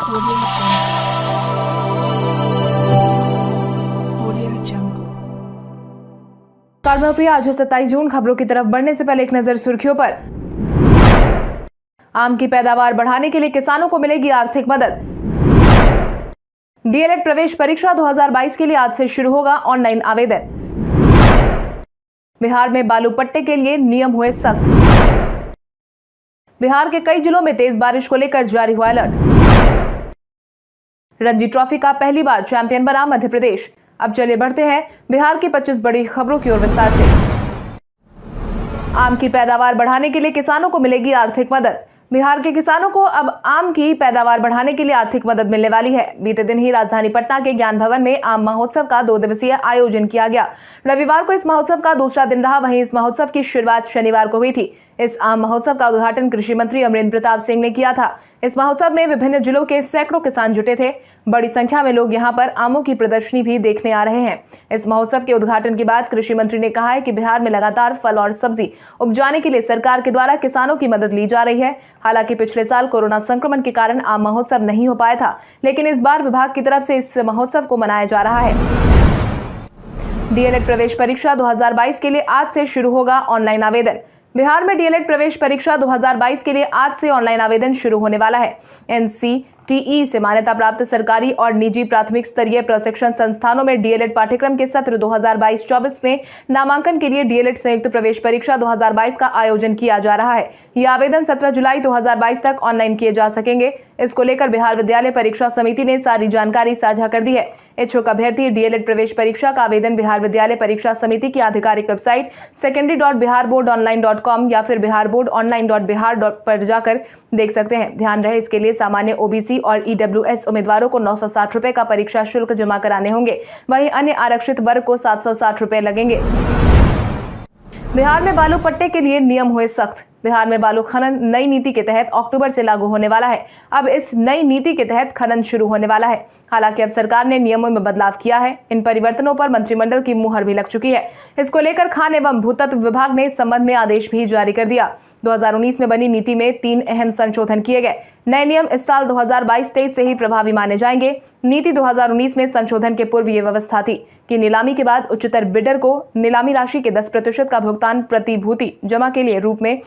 आज 27 जून। खबरों की तरफ बढ़ने से पहले एक नजर सुर्खियों पर। आम की पैदावार बढ़ाने के लिए किसानों को मिलेगी आर्थिक मदद। डीएलएड प्रवेश परीक्षा 2022 के लिए आज से शुरू होगा ऑनलाइन आवेदन। बिहार में बालू पट्टे के लिए नियम हुए सख्त। बिहार के कई जिलों में तेज बारिश को लेकर जारी हुआ अलर्ट। रणजी ट्रॉफी का पहली बार चैंपियन बना मध्य प्रदेश। अब चलिए बढ़ते हैं बिहार की 25 बड़ी खबरों की ओर विस्तार से। आम की पैदावार बढ़ाने के लिए किसानों को मिलेगी आर्थिक मदद। बिहार के किसानों को अब आम की पैदावार बढ़ाने के लिए आर्थिक मदद मिलने वाली है। बीते दिन ही राजधानी पटना के ज्ञान भवन में आम महोत्सव का 2 दिवसीय आयोजन किया गया। रविवार को इस महोत्सव का दूसरा दिन रहा। वहीं इस महोत्सव की शुरुआत शनिवार को हुई थी। इस आम महोत्सव का उद्घाटन कृषि मंत्री अमरेंद्र प्रताप सिंह ने किया था। इस महोत्सव में विभिन्न जिलों के सैकड़ों किसान जुटे थे। बड़ी संख्या में लोग यहां पर आमों की प्रदर्शनी भी देखने आ रहे हैं। इस महोत्सव के उद्घाटन के बाद कृषि मंत्री ने कहा है कि बिहार में लगातार फल और सब्जी उपजाने के लिए सरकार के द्वारा किसानों की मदद ली जा रही है। हालांकि पिछले साल कोरोना संक्रमण के कारण आम महोत्सव नहीं हो पाया था, लेकिन इस बार विभाग की तरफ से इस महोत्सव को मनाया जा रहा है। डीएलएड प्रवेश परीक्षा 2022 के लिए आज से शुरू होगा ऑनलाइन आवेदन। बिहार में डीएलएड प्रवेश परीक्षा 2022 के लिए आज से ऑनलाइन आवेदन शुरू होने वाला है। एनसीटीई से मान्यता प्राप्त सरकारी और निजी प्राथमिक स्तरीय प्रशिक्षण संस्थानों में डीएलएड पाठ्यक्रम के सत्र 2022-24 में नामांकन के लिए डीएलएड संयुक्त प्रवेश परीक्षा 2022 का आयोजन किया जा रहा है। यह आवेदन 17 जुलाई 2022 तक ऑनलाइन किए जा सकेंगे। इसको लेकर बिहार विद्यालय परीक्षा समिति ने सारी जानकारी साझा कर दी है। इच्छुक अभ्यर्थी डीएलएड प्रवेश परीक्षा का आवेदन बिहार विद्यालय परीक्षा समिति की आधिकारिक वेबसाइट secondary.biharboardonline.com या फिर biharboardonline.bihar पर जाकर देख सकते हैं। ध्यान रहे, इसके लिए सामान्य ओबीसी और ईडब्ल्यूएस उम्मीदवारों को 960 रुपए का परीक्षा शुल्क जमा कराने होंगे। वहीं अन्य आरक्षित वर्ग को 760 रुपए लगेंगे। बिहार में बालू पट्टे के लिए नियम हुए सख्त। बिहार में बालू खनन नई नीति के तहत अक्टूबर से लागू होने वाला है। अब इस नई नीति के तहत खनन शुरू होने वाला है। हालांकि अब सरकार ने नियमों में बदलाव किया है। इन परिवर्तनों पर मंत्रिमंडल की मुहर भी लग चुकी है। इसको लेकर खान एवं भूतत्व विभाग ने इस संबंध में आदेश भी जारी कर दिया। 2019 में बनी नीति में 3 अहम संशोधन किए गए। नए नियम इस साल 2022-23 से ही प्रभावी माने जाएंगे। नीति 2019 में संशोधन के पूर्व ये व्यवस्था थी कि नीलामी के बाद उच्चतर बिडर को नीलामी राशि के 10% का भुगतान प्रतिभूति जमा के लिए रूप में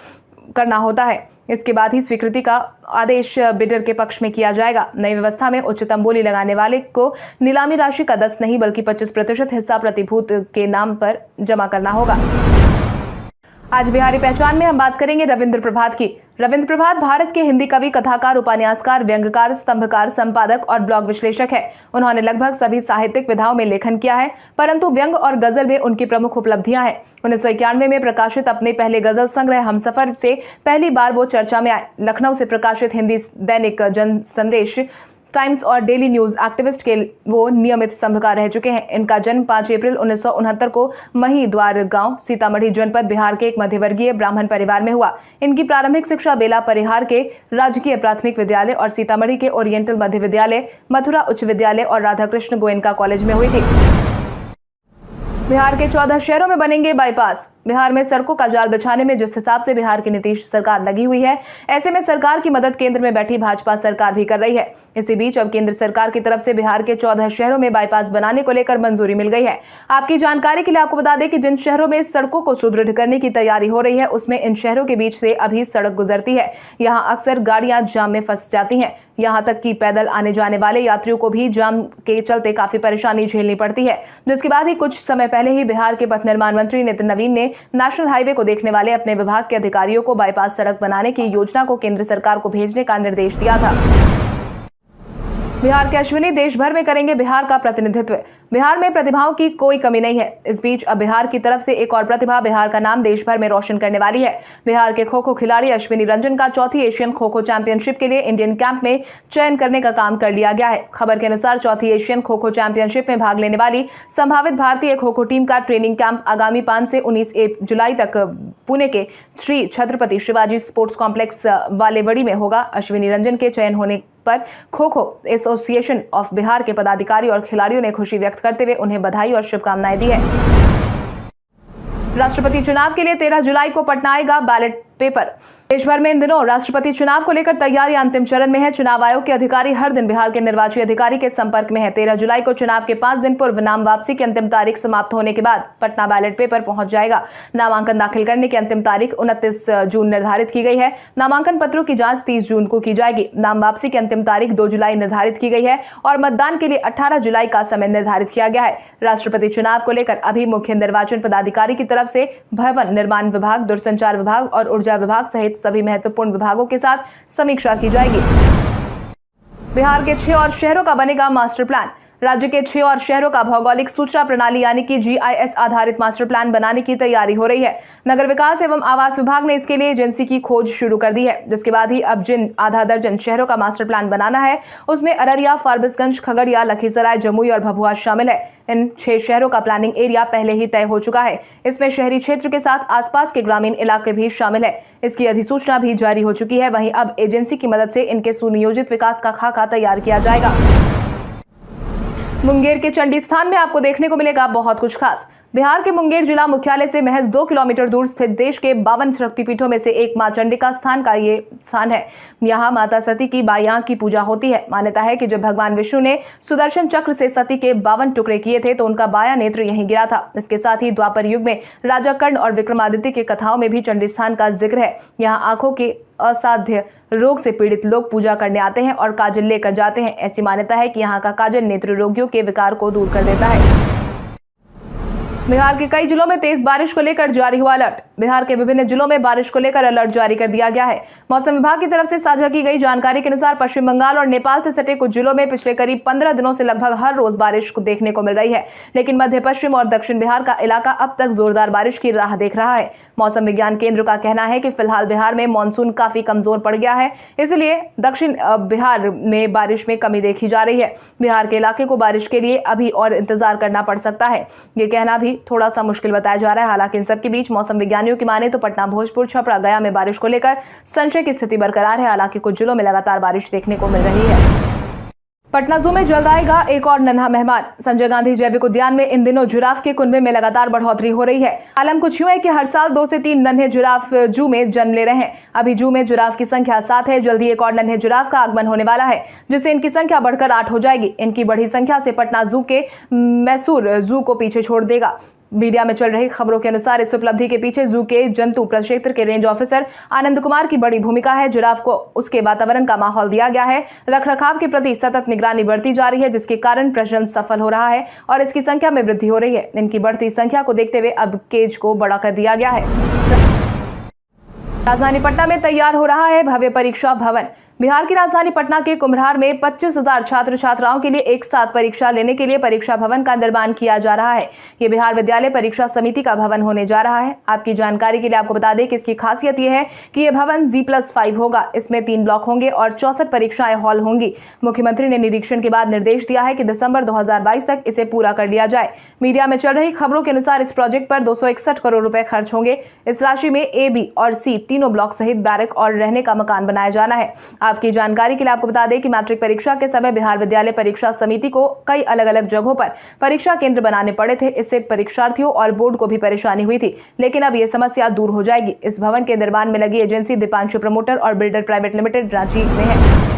करना होता है। इसके बाद ही स्वीकृति का आदेश बिडर के पक्ष में किया जाएगा। नई व्यवस्था में उच्चतम बोली लगाने वाले को नीलामी राशि का 10 नहीं बल्कि 25% हिस्सा प्रतिभूत के नाम पर जमा करना होगा। आज बिहारी पहचान में हम बात करेंगे रविंद्र प्रभात की। रविंद्र प्रभात भारत के हिंदी कवि, कथाकार, उपन्यासकार, व्यंग्यकार, स्तंभकार, संपादक और ब्लॉग विश्लेषक है। उन्होंने लगभग सभी साहित्यिक विधाओं में लेखन किया है, परंतु व्यंग्य और गजल में उनकी प्रमुख उपलब्धियां हैं। 1991 में प्रकाशित अपने पहले गजल संग्रह हमसफर से पहली बार वो चर्चा में आए। लखनऊ से प्रकाशित हिंदी दैनिक जन संदेश, टाइम्स और डेली न्यूज एक्टिविस्ट के वो नियमित स्तंभकार रह चुके हैं। इनका जन्म 5 अप्रैल 1969 को महिद्वार गांव, सीतामढ़ी जनपद, बिहार के एक मध्यवर्गीय ब्राह्मण परिवार में हुआ। इनकी प्रारंभिक शिक्षा बेला परिहार के राजकीय प्राथमिक विद्यालय और सीतामढ़ी के ओरिएंटल मध्य विद्यालय, मथुरा उच्च विद्यालय और राधाकृष्ण गोयनका कॉलेज में हुई थी। बिहार के 14 शहरों में बनेंगे बाईपास। बिहार में सड़कों का जाल बिछाने में जिस हिसाब से बिहार की नीतीश सरकार लगी हुई है, ऐसे में सरकार की मदद केंद्र में बैठी भाजपा सरकार भी कर रही है। इसी बीच अब केंद्र सरकार की तरफ से बिहार के 14 शहरों में बाईपास बनाने को लेकर मंजूरी मिल गई है। आपकी जानकारी के लिए आपको बता दें कि जिन शहरों में सड़कों को सुदृढ़ करने की तैयारी हो रही है, उसमें इन शहरों के बीच से अभी सड़क गुजरती है। यहाँ अक्सर गाड़ियां जाम में फंस जाती हैं। यहाँ तक कि पैदल आने जाने वाले यात्रियों को भी जाम के चलते काफी परेशानी झेलनी पड़ती है। जिसके बाद ही कुछ समय पहले ही बिहार के पथ निर्माण मंत्री नितिन नवीन ने नेशनल हाईवे को देखने वाले अपने विभाग के अधिकारियों को बाईपास सड़क बनाने की योजना को केंद्र सरकार को भेजने का निर्देश दिया था। बिहार के अश्विनी देश भर में करेंगे बिहार का प्रतिनिधित्व। बिहार में प्रतिभाओं की कोई कमी नहीं है। इस बीच अब बिहार की तरफ से एक और प्रतिभा बिहार का नाम देश भर में रोशन करने वाली है। बिहार के खो खो खिलाड़ी अश्विनी रंजन का चौथी एशियन खो खो चैंपियनशिप के लिए इंडियन कैंप में चयन करने का काम कर लिया गया है। खबर के अनुसार चौथी एशियन खो खो चैंपियनशिप में भाग लेने वाली संभावित भारतीय खो खो टीम का ट्रेनिंग कैंप आगामी 5 से 19 जुलाई तक पुणे के श्री छत्रपति शिवाजी स्पोर्ट्स कॉम्प्लेक्स वालेवड़ी में होगा। अश्विनी रंजन के चयन होने पर खो खो एसोसिएशन ऑफ बिहार के पदाधिकारी और खिलाड़ियों ने खुशी व्यक्त करते हुए उन्हें बधाई और शुभकामनाएं दी है। राष्ट्रपति चुनाव के लिए 13 जुलाई को पटना आएगा बैलेट पेपर। देश भर में इन दिनों राष्ट्रपति चुनाव को लेकर तैयारी अंतिम चरण में है। चुनाव आयोग के अधिकारी हर दिन बिहार के निर्वाची अधिकारी के संपर्क में है। 13 जुलाई को चुनाव के 5 दिन पूर्व नाम वापसी की अंतिम तारीख समाप्त होने के बाद पटना बैलेट पेपर पहुंच जाएगा। नामांकन दाखिल करने की अंतिम तारीख 29 जून निर्धारित की गई है। नामांकन पत्रों की जांच 30 जून को की जाएगी। नाम वापसी की अंतिम तारीख 2 जुलाई निर्धारित की गई है और मतदान के लिए 18 जुलाई का समय निर्धारित किया गया है। राष्ट्रपति चुनाव को लेकर अभी मुख्य निर्वाचन पदाधिकारी की तरफ से भवन निर्माण विभाग, दूरसंचार विभाग और ऊर्जा विभाग सहित सभी महत्वपूर्ण विभागों के साथ समीक्षा की जाएगी। बिहार के 6 और शहरों का बनेगा मास्टर प्लान। राज्य के 6 और शहरों का भौगोलिक सूचना प्रणाली यानी कि GIS आधारित मास्टर प्लान बनाने की तैयारी हो रही है। नगर विकास एवं आवास विभाग ने इसके लिए एजेंसी की खोज शुरू कर दी है, जिसके बाद ही अब जिन आधा दर्जन शहरों का मास्टर प्लान बनाना है उसमें अररिया, फारबिसगंज, खगड़िया, लखीसराय, जमुई और भभुआ शामिल है। इन 6 शहरों का प्लानिंग एरिया पहले ही तय हो चुका है। इसमें शहरी क्षेत्र के साथ आसपास के ग्रामीण इलाके भी शामिल है। इसकी अधिसूचना भी जारी हो चुकी है। वहीं अब एजेंसी की मदद से इनके सुनियोजित विकास का खाका तैयार किया जाएगा। मुंगेर के चंडीस्थान में आपको देखने को मिलेगा बहुत कुछ खास। बिहार के मुंगेर जिला मुख्यालय से महज 2 किलोमीटर दूर स्थित देश के 52 शक्तिपीठों में से एक मां चंडिका स्थान का ये स्थान है। यहाँ माता सती की बायां की पूजा होती है। मान्यता है कि जब भगवान विष्णु ने सुदर्शन चक्र से सती के 52 टुकड़े किए थे तो उनका बायां नेत्र यहीं गिरा था। इसके साथ ही द्वापर युग में राजा कर्ण और विक्रमादित्य की कथाओं में भी चंडीस्थान का जिक्र है। यहाँ आंखों के असाध्य रोग से पीड़ित लोग पूजा करने आते हैं और काजल लेकर जाते हैं। ऐसी मान्यता है कि यहाँ का काजल नेत्र रोगियों के विकार को दूर कर देता है। बिहार के कई जिलों में तेज बारिश को लेकर जारी हुआ अलर्ट। बिहार के विभिन्न जिलों में बारिश को लेकर अलर्ट जारी कर दिया गया है। मौसम विभाग की तरफ से साझा की गई जानकारी के अनुसार पश्चिम बंगाल और नेपाल से सटे कुछ जिलों में पिछले करीब 15 दिनों से लगभग हर रोज बारिश को देखने को मिल रही है, लेकिन मध्य पश्चिम और दक्षिण बिहार का इलाका अब तक जोरदार बारिश की राह देख रहा है। मौसम विज्ञान केंद्र का कहना है कि फिलहाल बिहार में मानसून काफी कमजोर पड़ गया है, इसलिए दक्षिण बिहार में बारिश में कमी देखी जा रही है। बिहार के इलाके को बारिश के लिए अभी और इंतजार करना पड़ सकता है। ये कहना भी थोड़ा सा मुश्किल बताया जा रहा है। हालांकि इन सबके बीच मौसम विज्ञानियों की माने तो पटना, भोजपुर, छपरा, गया में बारिश को लेकर संशय की स्थिति बरकरार है। हालांकि कुछ जिलों में लगातार बारिश देखने को मिल रही है। पटना जू में जल्द आएगा एक और नन्हा मेहमान। संजय गांधी जैविक उद्यान में इन दिनों जिराफ के कुनबे में लगातार बढ़ोतरी हो रही है। आलम कुछ यूं है कि हर साल 2 से 3 नन्हे जिराफ जू में जन्म ले रहे हैं। अभी जू में जिराफ की संख्या 7 है। जल्द ही एक और नन्हे जिराफ का आगमन होने वाला है, जिससे इनकी संख्या बढ़कर 8 हो जाएगी। इनकी बढ़ी संख्या से पटना जू के मैसूर जू को पीछे छोड़ देगा। मीडिया में चल रही खबरों के अनुसार इस उपलब्धि के पीछे जू के जंतु प्रक्षेत्र के रेंज ऑफिसर आनंद कुमार की बड़ी भूमिका है। जिराफ को उसके वातावरण का माहौल दिया गया है। रखरखाव के प्रति सतत निगरानी बढ़ती जा रही है, जिसके कारण प्रजनन सफल हो रहा है और इसकी संख्या में वृद्धि हो रही है। इनकी बढ़ती संख्या को देखते हुए अब केज को बड़ा कर दिया गया है। राजधानी पटना में तैयार हो रहा है भव्य परीक्षा भवन। बिहार की राजधानी पटना के कुम्हरार में 25,000 छात्र छात्राओं के लिए एक साथ परीक्षा लेने के लिए परीक्षा भवन का निर्माण किया जा रहा है। ये बिहार विद्यालय परीक्षा समिति का भवन होने जा रहा है। आपकी जानकारी के लिए आपको बता दें कि इसकी खासियत ये है कि यह भवन G+5 होगा। इसमें 3 ब्लॉक होंगे और 64 परीक्षाएं हॉल होंगी। मुख्यमंत्री ने निरीक्षण के बाद निर्देश दिया है कि दिसंबर 2022 तक इसे पूरा कर लिया जाए। मीडिया में चल रही खबरों के अनुसार इस प्रोजेक्ट पर 261 करोड़ रुपए खर्च होंगे। इस राशि में A, B और C तीनों ब्लॉक सहित बैरक और रहने का मकान बनाया जाना है। आपकी जानकारी के लिए आपको बता दें कि मैट्रिक परीक्षा के समय बिहार विद्यालय परीक्षा समिति को कई अलग अलग जगहों पर परीक्षा केंद्र बनाने पड़े थे। इससे परीक्षार्थियों और बोर्ड को भी परेशानी हुई थी, लेकिन अब यह समस्या दूर हो जाएगी। इस भवन के निर्माण में लगी एजेंसी दीपांशु प्रमोटर और बिल्डर प्राइवेट लिमिटेड रांची में है।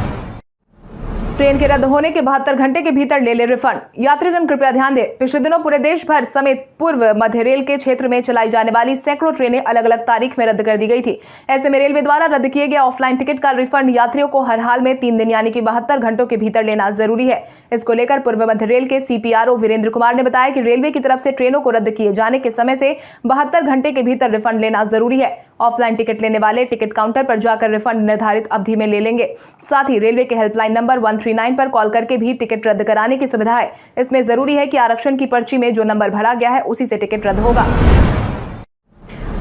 ट्रेन के रद्द होने के 72 घंटे के भीतर ले ले रिफंड। यात्रीगण कृपया ध्यान दें, पिछले दिनों पूरे देश भर समेत पूर्व मध्य रेल के क्षेत्र में चलाई जाने वाली सैकड़ों ट्रेनें अलग अलग तारीख में रद्द कर दी गई थी। ऐसे में रेलवे द्वारा रद्द किए गए ऑफलाइन टिकट का रिफंड यात्रियों को हर हाल में 3 दिन यानी कि 72 घंटों के भीतर लेना जरूरी है। इसको लेकर पूर्व मध्य रेल के CPRO वीरेंद्र कुमार ने बताया कि रेलवे की तरफ से ट्रेनों को रद्द किए जाने के समय से 72 घंटे के भीतर रिफंड लेना जरूरी है। ऑफलाइन टिकट लेने वाले टिकट काउंटर पर जाकर रिफंड निर्धारित अवधि में ले लेंगे। साथ ही रेलवे के हेल्पलाइन नंबर 139 पर कॉल करके भी टिकट रद्द कराने की सुविधा है। इसमें जरूरी है कि आरक्षण की पर्ची में जो नंबर भरा गया है उसी से टिकट रद्द होगा।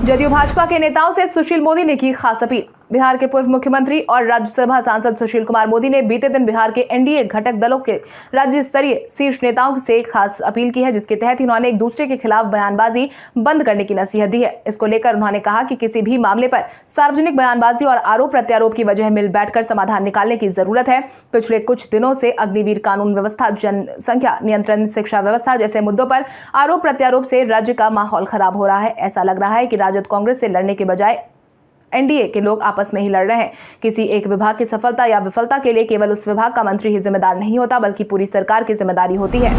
जदयू भाजपा के नेताओं से सुशील मोदी ने की खास अपील। बिहार के पूर्व मुख्यमंत्री और राज्यसभा सांसद सुशील कुमार मोदी ने बीते दिन बिहार के एनडीए घटक दलों के राज्य स्तरीय शीर्ष नेताओं से खास अपील की है, जिसके तहत उन्होंने एक दूसरे के खिलाफ बयानबाजी बंद करने की नसीहत दी है। इसको लेकर उन्होंने कहा कि किसी भी मामले पर सार्वजनिक बयानबाजी और आरोप प्रत्यारोप की वजह मिल बैठकर समाधान निकालने की जरूरत है। पिछले कुछ दिनों से अग्निवीर कानून व्यवस्था, जनसंख्या नियंत्रण, शिक्षा व्यवस्था जैसे मुद्दों पर आरोप प्रत्यारोप से राज्य का माहौल खराब हो रहा है। ऐसा लग रहा है कि राजद कांग्रेस से लड़ने के बजाय एनडीए के लोग आपस में ही लड़ रहे हैं। किसी एक विभाग की सफलता या विफलता के लिए केवल उस विभाग का मंत्री ही जिम्मेदार नहीं होता, बल्कि पूरी सरकार की जिम्मेदारी होती है।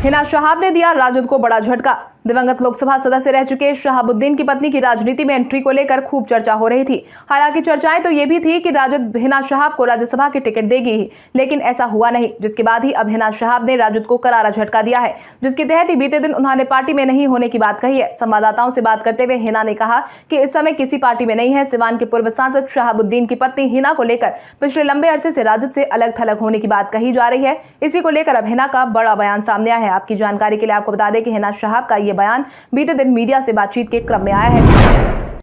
हिना शहाब ने दिया राजद को बड़ा झटका। दिवंगत लोकसभा सदस्य रह चुके शहाबुद्दीन की पत्नी की राजनीति में एंट्री को लेकर खूब चर्चा हो रही थी। हालांकि चर्चाएं तो ये भी थी कि राजद हिना शहाब को राज्यसभा की टिकट देगी ही, लेकिन ऐसा हुआ नहीं, जिसके बाद ही अब हिना शहाब ने राजद को करारा झटका दिया है, जिसके तहत ही बीते दिन उन्होंने पार्टी में नहीं होने की बात कही है। संवाददाताओं से बात करते हुए हिना ने कहा कि इस समय किसी पार्टी में नहीं है। सिवान के पूर्व सांसद शहाबुद्दीन की पत्नी हिना को लेकर पिछले लंबे अरसे से राजद से अलग थलग होने की बात कही जा रही है। इसी को लेकर अब हिना का बड़ा बयान सामने आया है। आपकी जानकारी के लिए आपको बता दें कि हिना शहाब का ये बयान बीते दिन मीडिया से बातचीत के क्रम में आया है।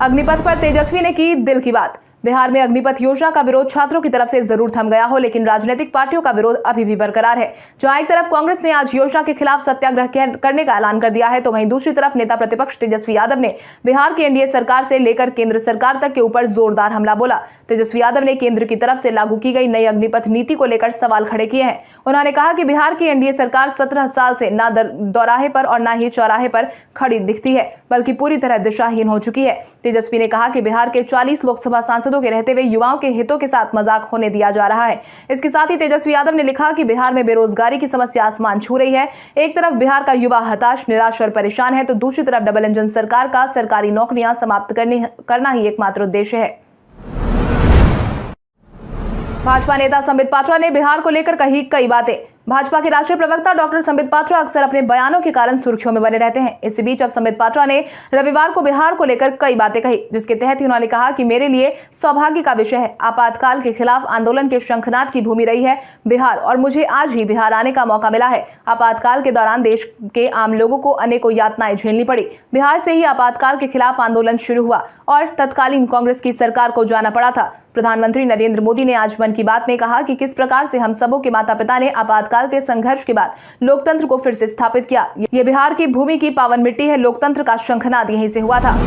अग्निपथ पर तेजस्वी ने की दिल की बात। बिहार में अग्निपथ योजना का विरोध छात्रों की तरफ से जरूर थम गया हो, लेकिन राजनीतिक पार्टियों का विरोध अभी भी बरकरार है। जहां एक तरफ कांग्रेस ने आज योजना के खिलाफ सत्याग्रह करने का ऐलान कर दिया है, तो वहीं दूसरी तरफ नेता प्रतिपक्ष तेजस्वी यादव ने बिहार की एनडीए सरकार से लेकर केंद्र सरकार तक के ऊपर जोरदार हमला बोला। तेजस्वी यादव ने केंद्र की तरफ से लागू की गई नई अग्निपथ नीति को लेकर सवाल खड़े किए हैं। उन्होंने कहा कि बिहार की एनडीए सरकार 17 साल से न दोराहे पर और न ही चौराहे पर खड़ी दिखती है, बल्कि पूरी तरह दिशाहीन हो चुकी है। तेजस्वी ने कहा कि बिहार के 40 लोकसभा सांसदों के रहते हुए युवाओं के हितों के साथ मजाक होने दिया जा रहा है। इसके साथ ही तेजस्वी यादव ने लिखा कि बिहार में बेरोजगारी की समस्या आसमान छू रही है। एक तरफ बिहार का युवा हताश, निराश और परेशान है, तो दूसरी तरफ डबल इंजन सरकार का सरकारी नौकरियां समाप्त करना ही एकमात्र उद्देश्य है। भाजपा नेता संबित पात्रा ने बिहार को लेकर कही कई बातें। भाजपा के राष्ट्रीय प्रवक्ता डॉक्टर संबित पात्रा अक्सर अपने बयानों के कारण सुर्खियों में बने रहते हैं। इसी बीच अब संबित पात्रा ने रविवार को बिहार को लेकर कई बातें कही, जिसके तहत ही उन्होंने कहा कि मेरे लिए सौभाग्य का विषय है। आपातकाल के खिलाफ आंदोलन के शंखनाद की भूमि रही है बिहार, और मुझे आज ही बिहार आने का मौका मिला है। आपातकाल के दौरान देश के आम लोगों को अनेकों यातनाएं झेलनी पड़ी। बिहार से ही आपातकाल के खिलाफ आंदोलन शुरू हुआ और तत्कालीन कांग्रेस की सरकार को जाना पड़ा था। प्रधानमंत्री नरेंद्र मोदी ने आज मन की बात में कहा कि किस प्रकार से हम सबों के माता पिता ने आपातकाल के संघर्ष के बाद लोकतंत्र को फिर से स्थापित किया। ये बिहार की भूमि की पावन मिट्टी है। लोकतंत्र का शंखनाद यहीं से हुआ था।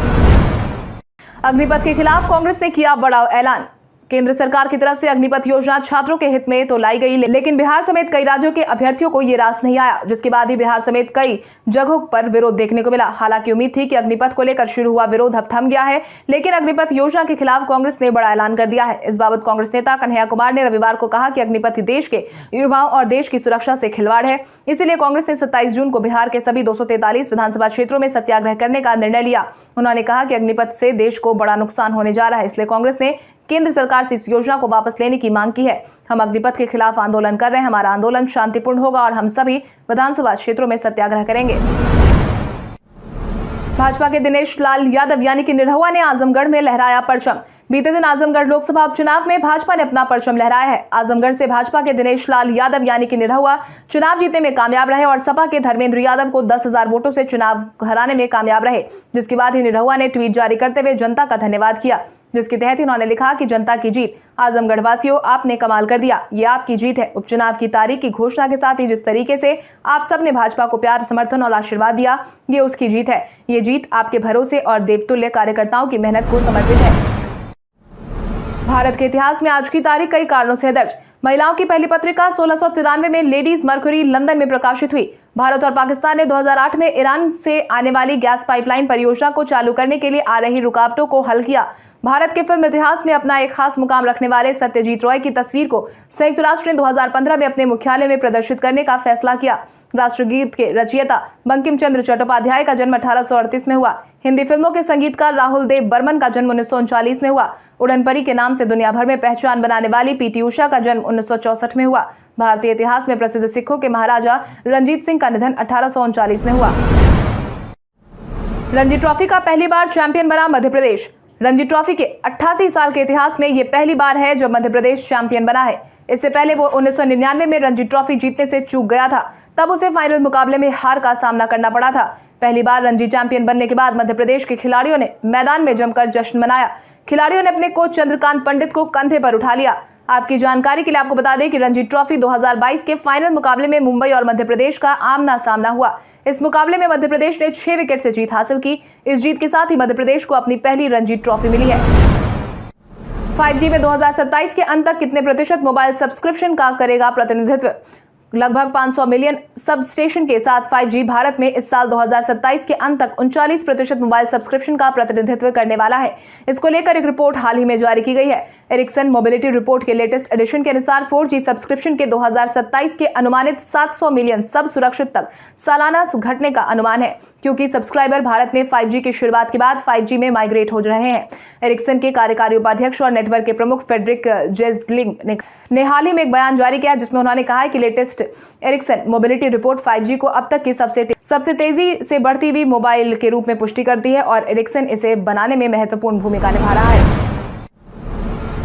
अग्निपथ के खिलाफ कांग्रेस ने किया बड़ा ऐलान। केंद्र सरकार की तरफ से अग्निपथ योजना छात्रों के हित में तो लाई गई, लेकिन बिहार समेत कई राज्यों के अभ्यर्थियों को ये रास नहीं आया, जिसके बाद ही बिहार समेत कई जगहों पर विरोध देखने को मिला। हालांकि उम्मीद थी कि अग्निपथ को लेकर शुरू हुआ विरोध अब थम गया है, लेकिन अग्निपथ योजना के खिलाफ कांग्रेस ने बड़ा ऐलान कर दिया है। इस बाबत कांग्रेस नेता कन्हैया कुमार ने रविवार को कहा कि अग्निपथ देश के युवाओं और देश की सुरक्षा से खिलवाड़ है। इसीलिए कांग्रेस ने 27 जून को बिहार के सभी 243 विधानसभा क्षेत्रों में सत्याग्रह करने का निर्णय लिया। उन्होंने कहा कि अग्निपथ से देश को बड़ा नुकसान होने जा रहा है, इसलिए कांग्रेस ने केंद्र सरकार से इस योजना को वापस लेने की मांग की है। हम अग्निपथ के खिलाफ आंदोलन कर रहे हैं। हमारा आंदोलन शांतिपूर्ण होगा और हम सभी विधानसभा क्षेत्रों में सत्याग्रह करेंगे। भाजपा के दिनेश लाल यादव यानी कि निरहुआ ने आजमगढ़ में लहराया परचम। बीते दिन आजमगढ़ लोकसभा उपचुनाव में भाजपा ने अपना परचम लहराया है। आजमगढ़ से भाजपा के दिनेश लाल यादव यानी कि निरहुआ चुनाव जीतने में कामयाब रहे और सपा के धर्मेंद्र यादव को 10,000 वोटों से चुनाव हराने में कामयाब रहे, जिसके बाद ही निरहुआ ने ट्वीट जारी करते हुए जनता का धन्यवाद किया, जिसके तहत उन्होंने लिखा कि जनता की जीत, आजमगढ़ वासियों आपने कमाल कर दिया, ये आपकी जीत है। उपचुनाव की तारीख की घोषणा के साथ ही जिस तरीके से आप सब ने भाजपा को प्यार, समर्थन और आशीर्वाद दिया, ये उसकी जीत है। ये जीत आपके भरोसे और देवतुल्य कार्यकर्ताओं की मेहनत को समर्पित है। भारत के इतिहास में आज की तारीख कई कारणों से दर्ज। महिलाओं की पहली पत्रिका 1693 में लेडीज मर्क्यूरी लंदन में प्रकाशित हुई। भारत और पाकिस्तान ने 2008 में ईरान से आने वाली गैस पाइपलाइन परियोजना को चालू करने के लिए आ रही रुकावटों को हल किया। भारत के फिल्म इतिहास में अपना एक खास मुकाम रखने वाले सत्यजीत रॉय की तस्वीर को संयुक्त राष्ट्र ने 2015 में अपने मुख्यालय में प्रदर्शित करने का फैसला किया। राष्ट्रगीत के रचयिता बंकिम चंद्र चट्टोपाध्याय का जन्म 1838 में हुआ। हिंदी फिल्मों के संगीतकार राहुल देव बर्मन का जन्म 1939 में हुआ। उड़न परी के नाम से दुनिया भर में पहचान बनाने वाली पीटी उषा का जन्म 1964 में हुआ। भारतीय इतिहास में प्रसिद्ध सिखों के महाराजा रणजीत सिंह का निधन 1839 में हुआ। रणजी ट्रॉफी का पहली बार चैंपियन बना मध्य प्रदेश। रणजी ट्रॉफी के 88 साल के इतिहास में यह पहली बार है जब मध्य प्रदेश चैंपियन बना है। इससे पहले वो 1999 में रणजी ट्रॉफी जीतने से चूक गया था, तब उसे फाइनल मुकाबले में हार का सामना करना पड़ा था। पहली बार रणजी चैंपियन बनने के बाद मध्य प्रदेश के खिलाड़ियों ने मैदान में जमकर जश्न मनाया। खिलाड़ियों ने अपने कोच चंद्रकांत पंडित को कंधे पर उठा लिया। आपकी जानकारी के लिए आपको बता दें कि रणजी ट्रॉफी 2022 के फाइनल मुकाबले में मुंबई और मध्य प्रदेश का आमना सामना हुआ। इस मुकाबले में मध्य प्रदेश ने 6 विकेट से जीत हासिल की। इस जीत के साथ ही मध्य प्रदेश को अपनी पहली रणजी ट्रॉफी मिली है। 5G में 2027 के अंत तक कितने प्रतिशत मोबाइल सब्सक्रिप्शन का करेगा प्रतिनिधित्व? लगभग 500 मिलियन सब स्टेशन के साथ 5G भारत में इस साल 2027 के अंत तक 39% मोबाइल सब्सक्रिप्शन का प्रतिनिधित्व करने वाला है। इसको लेकर एक रिपोर्ट हाल ही में जारी की गई है। एरिक्सन मोबिलिटी रिपोर्ट के लेटेस्ट एडिशन के अनुसार 4G सब्सक्रिप्शन के 2027 के अनुमानित 700 मिलियन सब सुरक्षित तक सालाना घटने का अनुमान है, क्योंकि सब्सक्राइबर भारत में 5G की शुरुआत के बाद 5G में माइग्रेट हो रहे हैं। एरिक्सन के कार्यकारी उपाध्यक्ष और नेटवर्क के प्रमुख फ्रेडरिक जेसलिंग ने हाल ही में एक बयान जारी किया, जिसमें उन्होंने कहा है कि latest Ericsson mobility report 5G को अब तक की सबसे तेजी से बढ़ती हुई मोबाइल के रूप में पुष्टि करती है और एरिक्सन इसे बनाने में महत्वपूर्ण भूमिका निभा रहा है।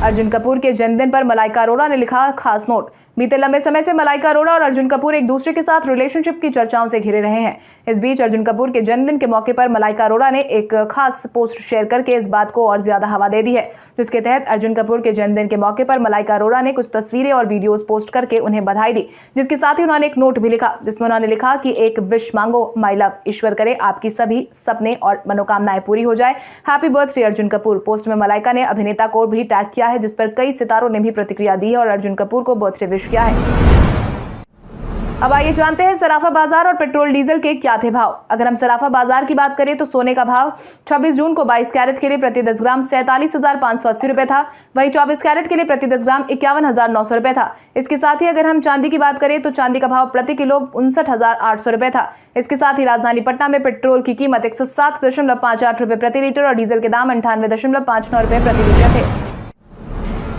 अर्जुन कपूर के जन्मदिन पर मलाइका अरोड़ा ने लिखा खास नोट। बीते लंबे समय से मलाइका अरोड़ा और अर्जुन कपूर एक दूसरे के साथ रिलेशनशिप की चर्चाओं से घिरे रहे हैं। इस बीच अर्जुन कपूर के जन्मदिन के मौके पर मलाइका अरोड़ा ने एक खास पोस्ट शेयर करके इस बात को और ज्यादा हवा दे दी है, जिसके तहत अर्जुन कपूर के जन्मदिन के मौके पर मलाइका अरोड़ा ने कुछ तस्वीरें और वीडियोस पोस्ट करके उन्हें बधाई दी, जिसके साथ ही उन्होंने एक नोट भी लिखा, जिसमें उन्होंने लिखा कि एक विश मांगो माई लव, ईश्वर करे आपकी सभी सपने और मनोकामनाएं पूरी हो जाए, happy birthday Arjun Kapoor. Post में मलाइका ने अभिनेता को भी टैग किया है, जिस पर कई सितारों ने भी प्रतिक्रिया दी है और अर्जुन कपूर को बर्थडे विश किया है। अब आइए जानते हैं सराफा बाजार और पेट्रोल डीजल के क्या थे भाव। अगर हम सराफा बाजार की बात करें तो सोने का भाव 26 जून को 22 कैरेट के लिए प्रति 10 ग्राम 47,580 रुपए था। वहीं 24 कैरेट के लिए प्रति 10 ग्राम 51,900 रुपए था। इसके साथ ही अगर हम चांदी की बात करें तो चांदी का भाव प्रति किलो 59,800 रुपए था। इसके साथ ही राजधानी पटना में पेट्रोल की कीमत 107.58 रुपए प्रति लीटर और डीजल के दाम 98.59 रुपए प्रति लीटर थे।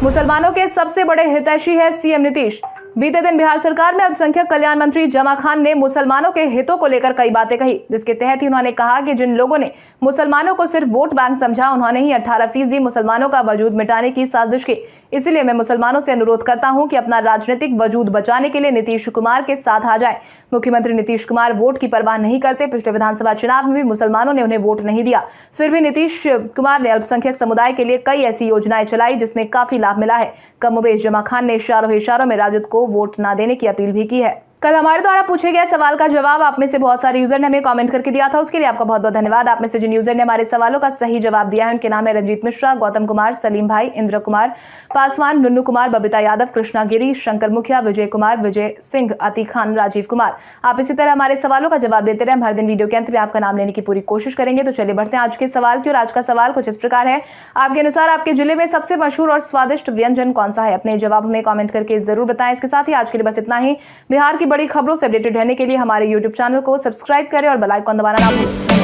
मुसलमानों के सबसे बड़े हितैषी है सीएम नीतीश। बीते दिन बिहार सरकार में अल्पसंख्यक कल्याण मंत्री जमा खान ने मुसलमानों के हितों को लेकर कई बातें कही, जिसके तहत ही उन्होंने कहा कि जिन लोगों ने मुसलमानों को सिर्फ वोट बैंक समझा, उन्होंने ही 18% मुसलमानों का वजूद मिटाने की साजिश की। इसलिए मैं मुसलमानों से अनुरोध करता हूं कि अपना राजनीतिक वजूद बचाने के लिए नीतीश कुमार के साथ आ जाए। मुख्यमंत्री नीतीश कुमार वोट की परवाह नहीं करते। पिछले विधानसभा चुनाव में भी मुसलमानों ने उन्हें वोट नहीं दिया, फिर भी नीतीश कुमार ने अल्पसंख्यक समुदाय के लिए कई ऐसी योजनाएं चलाई जिसमें काफी लाभ मिला है। कमोबेश जमा खान ने इशारों में राजद को वोट न देने की अपील भी की है। कल हमारे द्वारा पूछे गए सवाल का जवाब आप में से बहुत सारे यूजर ने हमें कमेंट करके दिया था, उसके लिए आपका बहुत बहुत धन्यवाद। आप में से जिन यूजर ने हमारे सवालों का सही जवाब दिया है उनके नाम है रंजीत मिश्रा, गौतम कुमार, सलीम भाई, इंद्र कुमार पासवान, नुन्नू कुमार, बबीता यादव, कृष्णा गिरी, शंकर मुखिया, विजय कुमार, विजय सिंह, अती खान, राजीव कुमार। आप इसी तरह हमारे सवालों का जवाब देते रहे। हम हर दिन वीडियो के अंत में आपका नाम लेने की पूरी कोशिश करेंगे। तो चलिए बढ़ते हैं आज के सवाल की। और आज का सवाल कुछ इस प्रकार है, आपके अनुसार आपके जिले में सबसे मशहूर और स्वादिष्ट व्यंजन कौन सा है? अपने जवाब हमें कमेंट करके जरूर बताएं। इसके साथ ही आज के लिए बस इतना ही। बिहार की बड़ी खबरों से अपडेटेड रहने के लिए हमारे YouTube चैनल को सब्सक्राइब करें और बेल आइकन दबाना ना भूलें।